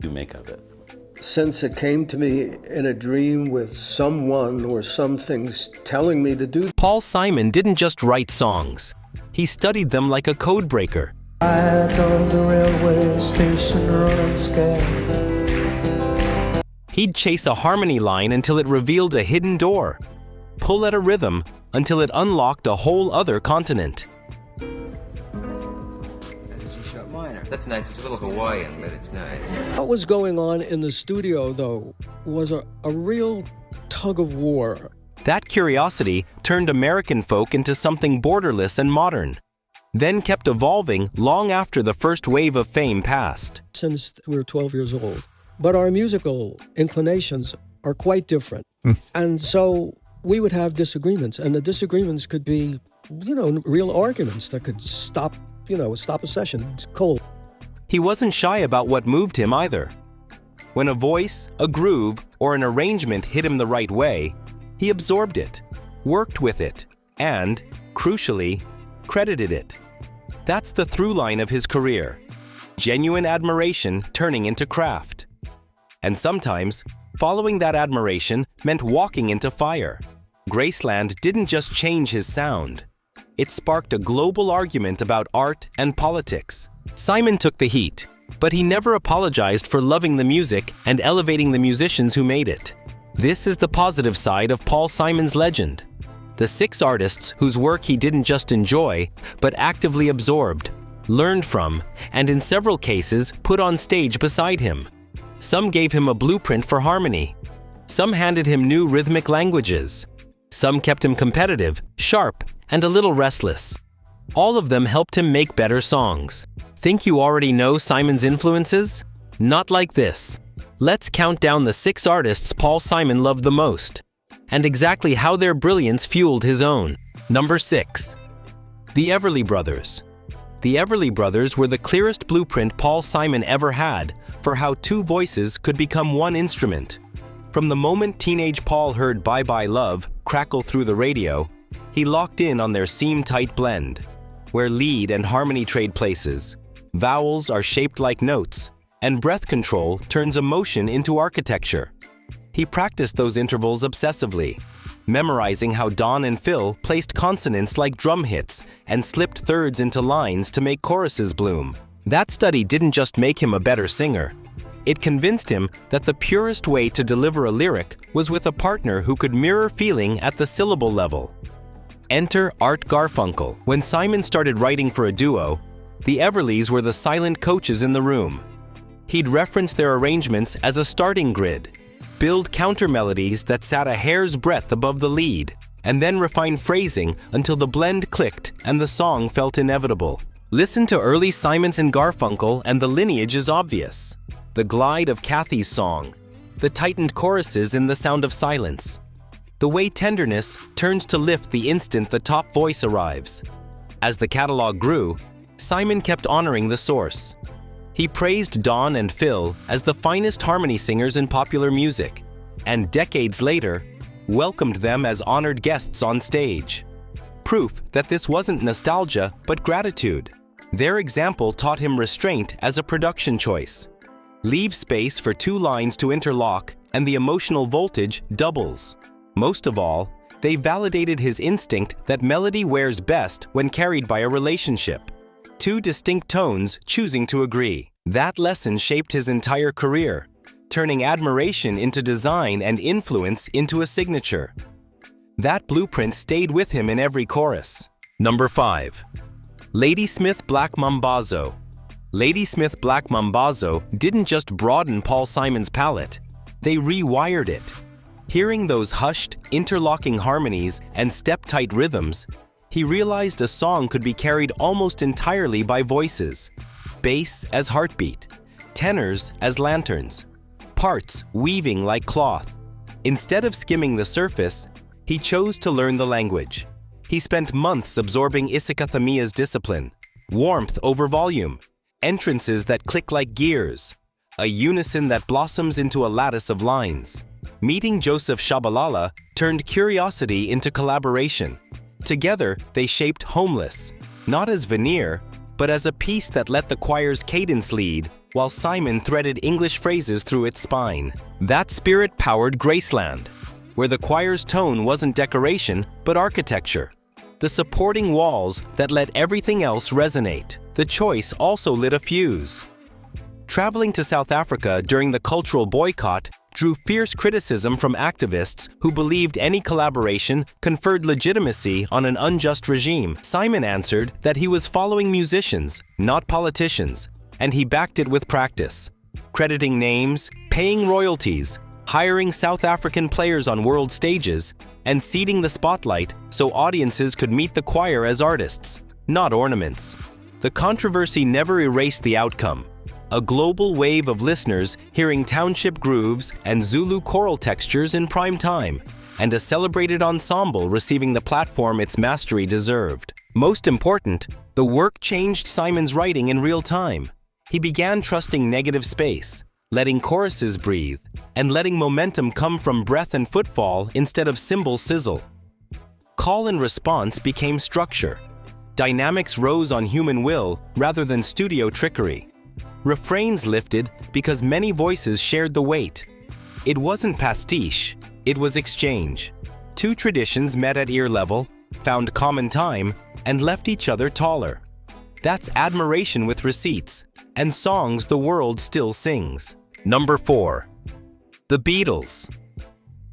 you make of it? Since it came to me in a dream with someone or something telling me to do. Paul Simon didn't just write songs. He studied them like a code breaker. I drove the railway station running scared. He'd chase a harmony line until it revealed a hidden door, pull at a rhythm until it unlocked a whole other continent. That's nice. It's a little Hawaiian, but it's nice. What was going on in the studio, though, was a real tug of war. That curiosity turned American folk into something borderless and modern, then kept evolving long after the first wave of fame passed. Since we were 12 years old. But our musical inclinations are quite different. And so we would have disagreements, and the disagreements could be, real arguments that could stop a session cold. He wasn't shy about what moved him either. When a voice, a groove, or an arrangement hit him the right way, he absorbed it, worked with it, and, crucially, credited it. That's the through line of his career. Genuine admiration turning into craft. And sometimes, following that admiration meant walking into fire. Graceland didn't just change his sound. It sparked a global argument about art and politics. Simon took the heat, but he never apologized for loving the music and elevating the musicians who made it. This is the positive side of Paul Simon's legend. The 6 artists whose work he didn't just enjoy, but actively absorbed, learned from, and in several cases put on stage beside him. Some gave him a blueprint for harmony. Some handed him new rhythmic languages. Some kept him competitive, sharp, and a little restless. All of them helped him make better songs. Think you already know Simon's influences? Not like this. Let's count down the 6 artists Paul Simon loved the most, and exactly how their brilliance fueled his own. Number 6. The Everly Brothers. The Everly Brothers were the clearest blueprint Paul Simon ever had for how 2 voices could become one instrument. From the moment teenage Paul heard Bye Bye Love crackle through the radio, he locked in on their seam-tight blend, where lead and harmony trade places, vowels are shaped like notes, and breath control turns emotion into architecture. He practiced those intervals obsessively, memorizing how Don and Phil placed consonants like drum hits and slipped thirds into lines to make choruses bloom. That study didn't just make him a better singer. It convinced him that the purest way to deliver a lyric was with a partner who could mirror feeling at the syllable level. Enter Art Garfunkel. When Simon started writing for a duo, the Everlys were the silent coaches in the room. He'd reference their arrangements as a starting grid, build counter melodies that sat a hair's breadth above the lead, and then refine phrasing until the blend clicked and the song felt inevitable. Listen to early Simons and Garfunkel and the lineage is obvious. The glide of Kathy's song, the tightened choruses in The Sound of Silence, the way tenderness turns to lift the instant the top voice arrives. As the catalog grew, Simon kept honoring the source. He praised Don and Phil as the finest harmony singers in popular music, and decades later, welcomed them as honored guests on stage. Proof that this wasn't nostalgia, but gratitude. Their example taught him restraint as a production choice. Leave space for 2 lines to interlock, and the emotional voltage doubles. Most of all, they validated his instinct that melody wears best when carried by a relationship. 2 distinct tones choosing to agree. That lesson shaped his entire career, turning admiration into design and influence into a signature. That blueprint stayed with him in every chorus. Number 5. Ladysmith Black Mambazo. Ladysmith Black Mambazo didn't just broaden Paul Simon's palette, they rewired it. Hearing those hushed, interlocking harmonies and step-tight rhythms, he realized a song could be carried almost entirely by voices. Bass as heartbeat, tenors as lanterns, parts weaving like cloth. Instead of skimming the surface, he chose to learn the language. He spent months absorbing Isika Thamia's discipline, warmth over volume, entrances that click like gears, a unison that blossoms into a lattice of lines. Meeting Joseph Shabalala turned curiosity into collaboration. Together, they shaped Homeless, not as veneer, but as a piece that let the choir's cadence lead while Simon threaded English phrases through its spine. That spirit powered Graceland, where the choir's tone wasn't decoration but architecture. The supporting walls that let everything else resonate. The choice also lit a fuse. Traveling to South Africa during the cultural boycott drew fierce criticism from activists who believed any collaboration conferred legitimacy on an unjust regime. Simon answered that he was following musicians, not politicians, and he backed it with practice, crediting names, paying royalties, hiring South African players on world stages, and seeding the spotlight so audiences could meet the choir as artists, not ornaments. The controversy never erased the outcome. A global wave of listeners hearing township grooves and Zulu choral textures in prime time, and a celebrated ensemble receiving the platform its mastery deserved. Most important, the work changed Simon's writing in real time. He began trusting negative space, letting choruses breathe, and letting momentum come from breath and footfall instead of cymbal sizzle. Call and response became structure. Dynamics rose on human will rather than studio trickery. Refrains lifted because many voices shared the weight. It wasn't pastiche, it was exchange. Two traditions met at ear level, found common time, and left each other taller. That's admiration with receipts, and songs the world still sings. Number 4. The Beatles.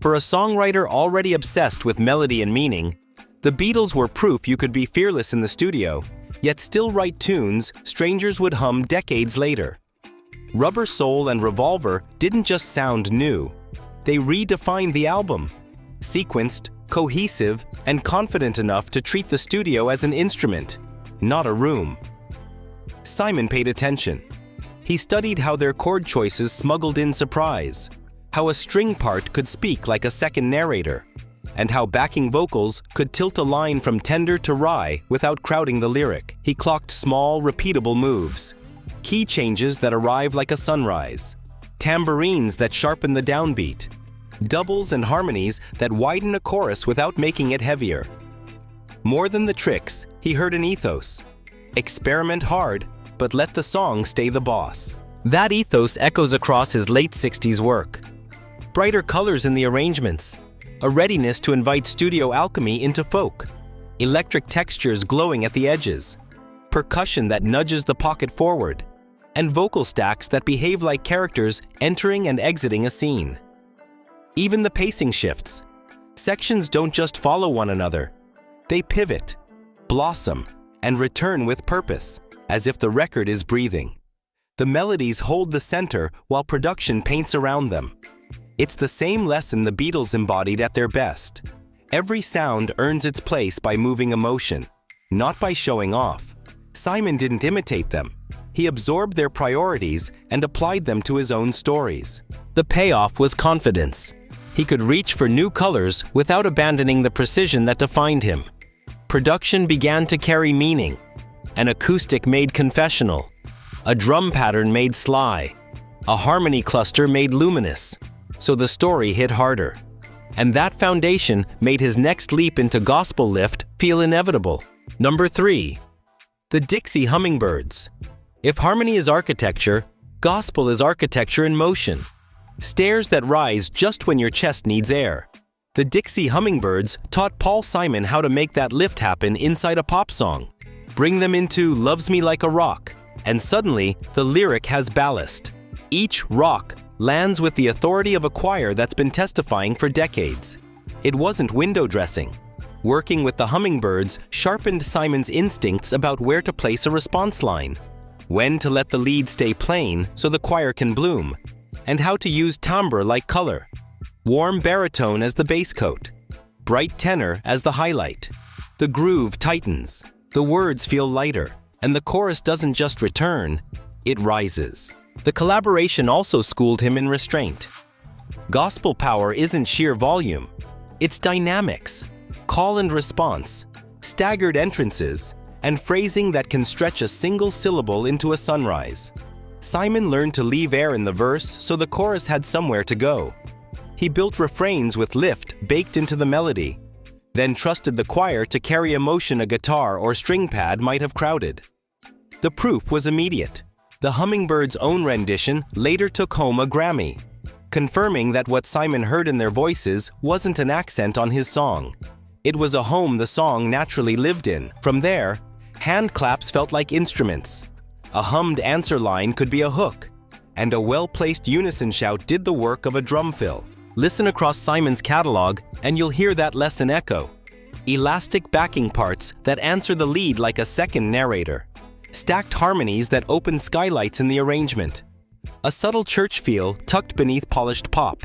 For a songwriter already obsessed with melody and meaning, the Beatles were proof you could be fearless in the studio, yet still write tunes strangers would hum decades later. Rubber Soul and Revolver didn't just sound new, they redefined the album. Sequenced, cohesive, and confident enough to treat the studio as an instrument, not a room. Simon paid attention. He studied how their chord choices smuggled in surprise, how a string part could speak like a second narrator, and how backing vocals could tilt a line from tender to wry without crowding the lyric. He clocked small, repeatable moves, key changes that arrive like a sunrise, tambourines that sharpen the downbeat, doubles and harmonies that widen a chorus without making it heavier. More than the tricks, he heard an ethos. Experiment hard, but let the song stay the boss. That ethos echoes across his late 60s work. Brighter colors in the arrangements, a readiness to invite studio alchemy into folk, electric textures glowing at the edges, percussion that nudges the pocket forward, and vocal stacks that behave like characters entering and exiting a scene. Even the pacing shifts. Sections don't just follow one another. They pivot, blossom, and return with purpose, as if the record is breathing. The melodies hold the center while production paints around them. It's the same lesson the Beatles embodied at their best. Every sound earns its place by moving emotion, not by showing off. Simon didn't imitate them. He absorbed their priorities and applied them to his own stories. The payoff was confidence. He could reach for new colors without abandoning the precision that defined him. Production began to carry meaning. An acoustic made confessional, a drum pattern made sly, a harmony cluster made luminous, so the story hit harder. And that foundation made his next leap into gospel lift feel inevitable. Number 3. The Dixie Hummingbirds. If harmony is architecture, gospel is architecture in motion. Stairs that rise just when your chest needs air. The Dixie Hummingbirds taught Paul Simon how to make that lift happen inside a pop song. Bring them into Loves Me Like a Rock, and suddenly the lyric has ballast. Each rock lands with the authority of a choir that's been testifying for decades. It wasn't window dressing. Working with the Hummingbirds sharpened Simon's instincts about where to place a response line, when to let the lead stay plain so the choir can bloom, and how to use timbre like color. Warm baritone as the bass coat, bright tenor as the highlight. The groove tightens, the words feel lighter, and the chorus doesn't just return, it rises. The collaboration also schooled him in restraint. Gospel power isn't sheer volume, it's dynamics, call and response, staggered entrances, and phrasing that can stretch a single syllable into a sunrise. Simon learned to leave air in the verse so the chorus had somewhere to go. He built refrains with lift baked into the melody, then trusted the choir to carry emotion a guitar or string pad might have crowded. The proof was immediate. The The Hummingbirds' own rendition later took home a Grammy, confirming that what Simon heard in their voices wasn't an accent on his song. It was a home the song naturally lived in. From there, hand claps felt like instruments. A hummed answer line could be a hook, and a well-placed unison shout did the work of a drum fill. Listen across Simon's catalog and you'll hear that lesson echo. Elastic backing parts that answer the lead like a second narrator. Stacked harmonies that open skylights in the arrangement. A subtle church feel tucked beneath polished pop.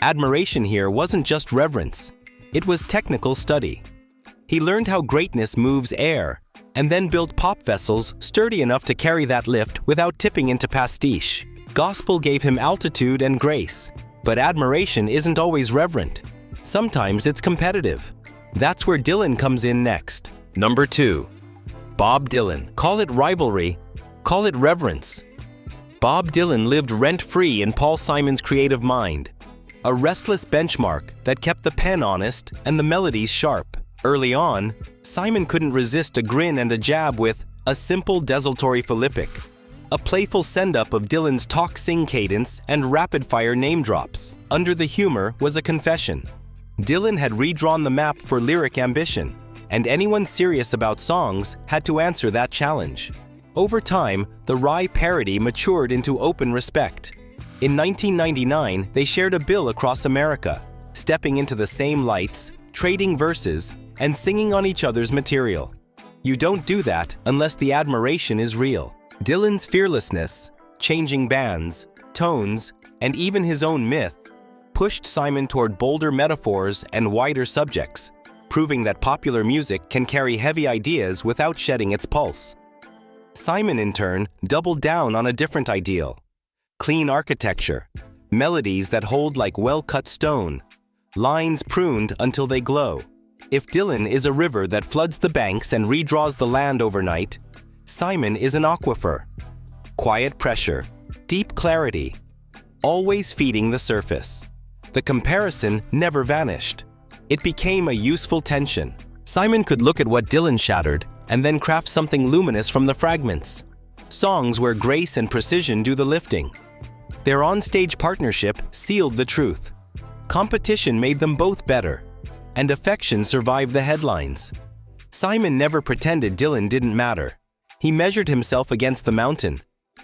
Admiration here wasn't just reverence. It was technical study. He learned how greatness moves air, and then built pop vessels sturdy enough to carry that lift without tipping into pastiche. Gospel gave him altitude and grace, but admiration isn't always reverent. Sometimes it's competitive. That's where Dylan comes in next. Number 2. Bob Dylan. Call it rivalry, call it reverence. Bob Dylan lived rent-free in Paul Simon's creative mind. A restless benchmark that kept the pen honest and the melodies sharp. Early on, Simon couldn't resist a grin and a jab with a simple desultory philippic, a playful send-up of Dylan's talk-sing cadence and rapid-fire name drops. Under the humor was a confession. Dylan had redrawn the map for lyric ambition, and anyone serious about songs had to answer that challenge. Over time, the wry parody matured into open respect. In 1999, they shared a bill across America, stepping into the same lights, trading verses, and singing on each other's material. You don't do that unless the admiration is real. Dylan's fearlessness, changing bands, tones, and even his own myth pushed Simon toward bolder metaphors and wider subjects, proving that popular music can carry heavy ideas without shedding its pulse. Simon, in turn, doubled down on a different ideal. Clean architecture, melodies that hold like well-cut stone, lines pruned until they glow. If Dylan is a river that floods the banks and redraws the land overnight, Simon is an aquifer. Quiet pressure, deep clarity, always feeding the surface. The comparison never vanished. It became a useful tension. Simon could look at what Dylan shattered and then craft something luminous from the fragments. Songs where grace and precision do the lifting. Their on-stage partnership sealed the truth. Competition made them both better, and affection survived the headlines. Simon never pretended Dylan didn't matter. He measured himself against the mountain,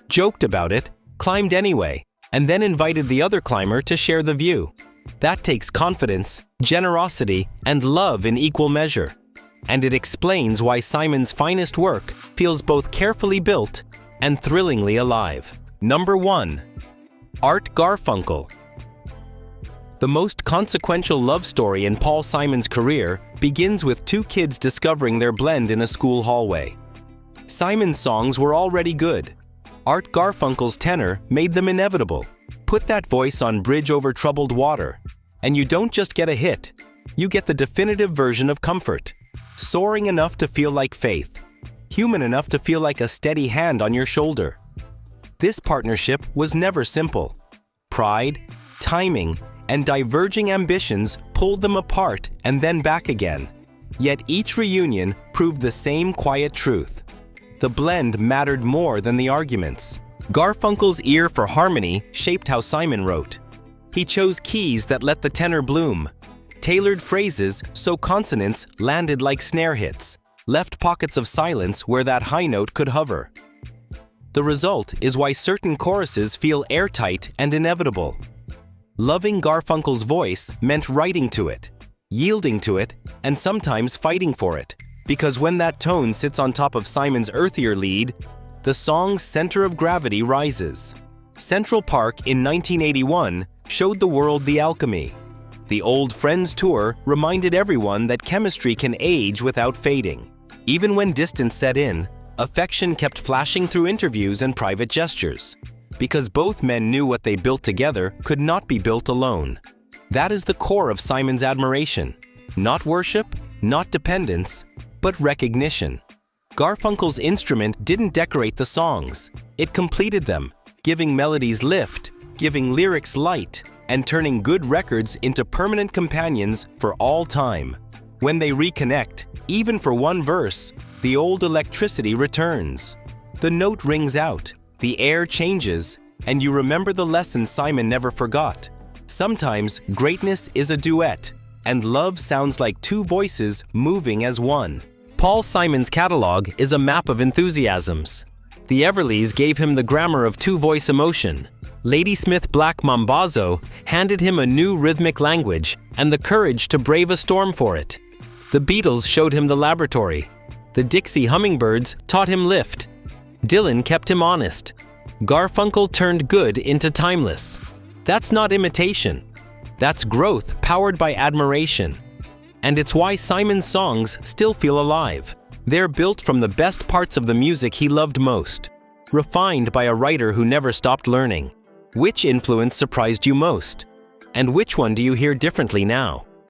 joked about it, climbed anyway, and then invited the other climber to share the view. That takes confidence, generosity, and love in equal measure. And it explains why Simon's finest work feels both carefully built and thrillingly alive. Number 1. Art Garfunkel. The most consequential love story in Paul Simon's career begins with two kids discovering their blend in a school hallway. Simon's songs were already good. Art Garfunkel's tenor made them inevitable. Put that voice on Bridge Over Troubled Water, and you don't just get a hit, you get the definitive version of comfort. Soaring enough to feel like faith, human enough to feel like a steady hand on your shoulder. This partnership was never simple. Pride, timing, and diverging ambitions pulled them apart and then back again. Yet each reunion proved the same quiet truth. The blend mattered more than the arguments. Garfunkel's ear for harmony shaped how Simon wrote. He chose keys that let the tenor bloom, tailored phrases so consonants landed like snare hits, left pockets of silence where that high note could hover. The result is why certain choruses feel airtight and inevitable. Loving Garfunkel's voice meant writing to it, yielding to it, and sometimes fighting for it. Because when that tone sits on top of Simon's earthier lead, the song's center of gravity rises. Central Park in 1981 showed the world the alchemy. The Old Friends tour reminded everyone that chemistry can age without fading. Even when distance set in, affection kept flashing through interviews and private gestures. Because both men knew what they built together could not be built alone. That is the core of Simon's admiration. Not worship, not dependence, but recognition. Garfunkel's instrument didn't decorate the songs. It completed them, giving melodies lift, giving lyrics light, and turning good records into permanent companions for all time. When they reconnect, even for one verse, the old electricity returns. The note rings out, The air changes, and you remember the lesson Simon never forgot. Sometimes greatness is a duet, and love sounds like two voices moving as one. Paul Simon's catalog is a map of enthusiasms. The Everleys gave him the grammar of two-voice emotion. Ladysmith Black Mambazo handed him a new rhythmic language and the courage to brave a storm for it. The Beatles showed him the laboratory. The Dixie Hummingbirds taught him lift. Dylan kept him honest. Garfunkel turned good into timeless. That's not imitation. That's growth powered by admiration. And it's why Simon's songs still feel alive. They're built from the best parts of the music he loved most, refined by a writer who never stopped learning. Which influence surprised you most? And which one do you hear differently now?